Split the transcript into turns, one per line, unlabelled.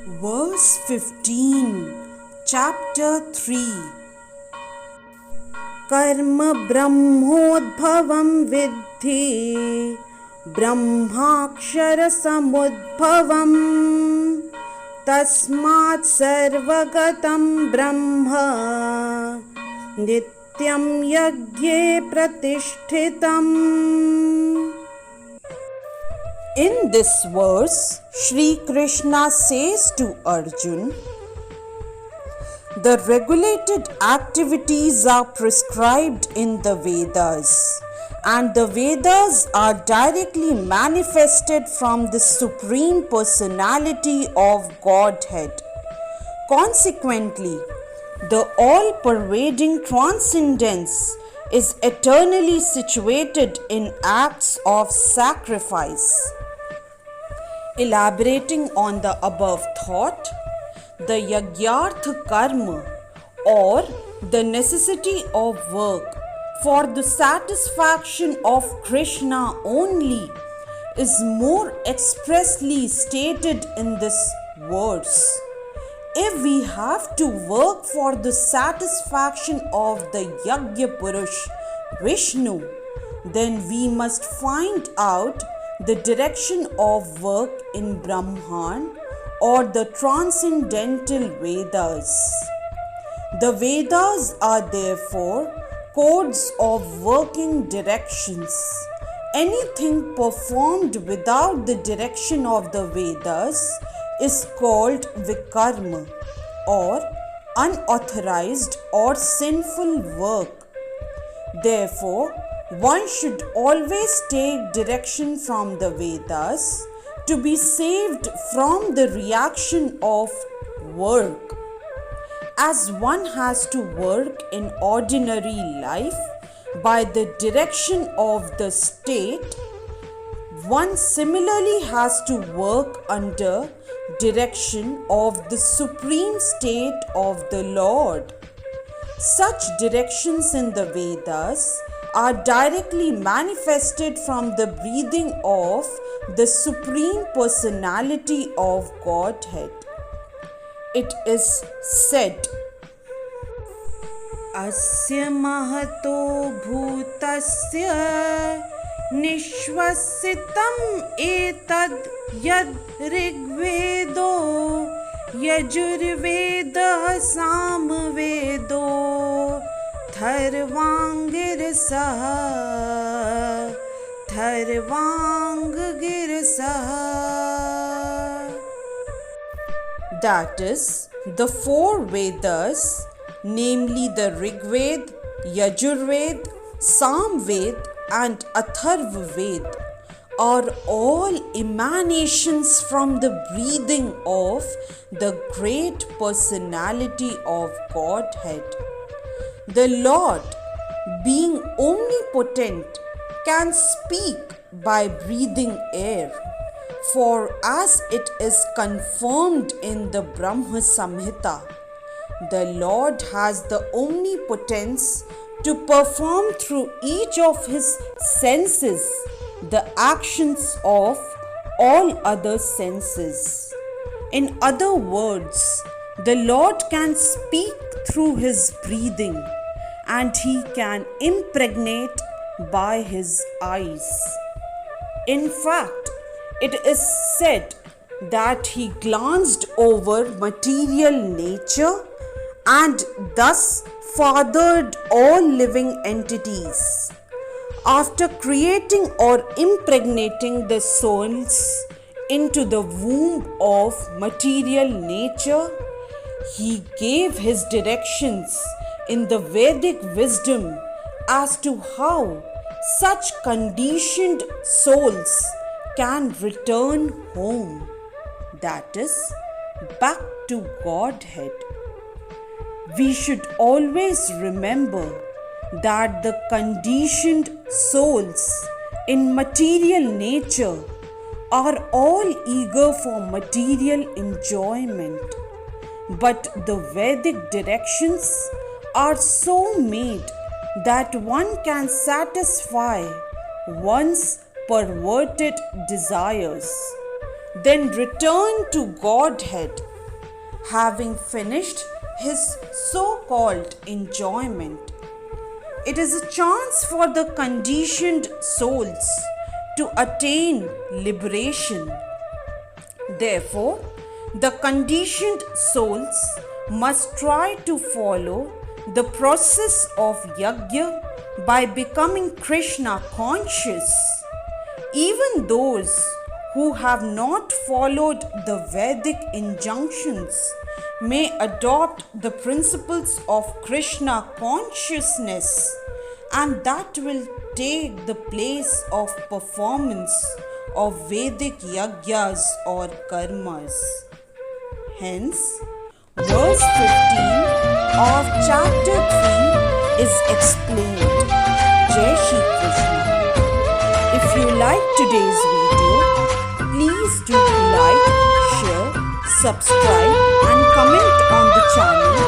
Verse 15, Chapter 3. Karma brahmodbhavam vidhi brahmakshara samudbhavam tasmat sarvagatam brahma nityam yajne pratishtitam. In this verse, Shri Krishna says to Arjun, the regulated activities are prescribed in the Vedas, and the Vedas are directly manifested from the Supreme Personality of Godhead. Consequently, the all-pervading transcendence is eternally situated in acts of sacrifice. Elaborating on the above thought, the yagyartha karma, or the necessity of work for the satisfaction of Krishna only, is more expressly stated in this verse. If we have to work for the satisfaction of the Yajna Purush, Vishnu, then we must find out the direction of work in Brahman or the transcendental Vedas. The Vedas are therefore codes of working directions. Anything performed without the direction of the Vedas is called vikarma, or unauthorized or sinful work. Therefore, one should always take direction from the Vedas to be saved from the reaction of work. As one has to work in ordinary life by the direction of the state, one similarly has to work under direction of the supreme state of the Lord. Such directions in the Vedas are directly manifested from the breathing of the Supreme Personality of Godhead. It is said, Asya mahato bhutasya nishvasitam etad yad rigvedo yajurvedah samvedo tharvangirsaha tharvangirsaha. That is, the four Vedas, namely the Rigved, Yajurved, Samved and Atharvaved, are all emanations from the breathing of the great personality of Godhead. The Lord, being omnipotent, can speak by breathing air, for as it is confirmed in the Brahma Samhita, the Lord has the omnipotence to perform through each of his senses the actions of all other senses. In other words, the Lord can speak through his breathing, and he can impregnate by his eyes. In fact, it is said that he glanced over material nature and thus fathered all living entities. After creating or impregnating the souls into the womb of material nature, he gave his directions in the Vedic wisdom as to how such conditioned souls can return home, that is, back to Godhead. We should always remember that the conditioned souls in material nature are all eager for material enjoyment, but the Vedic directions are so made that one can satisfy one's perverted desires, then return to Godhead having finished his so-called enjoyment. It is a chance for the conditioned souls to attain liberation. Therefore, the conditioned souls must try to follow the process of yajna by becoming Krishna conscious. Even those who have not followed the Vedic injunctions may adopt the principles of Krishna consciousness, and that will take the place of performance of Vedic yajnas or karmas. Hence, verse 15 of chapter 3 is explained. Jai Shri Krishna. If you like today's video, please do like, share, subscribe and comment on the channel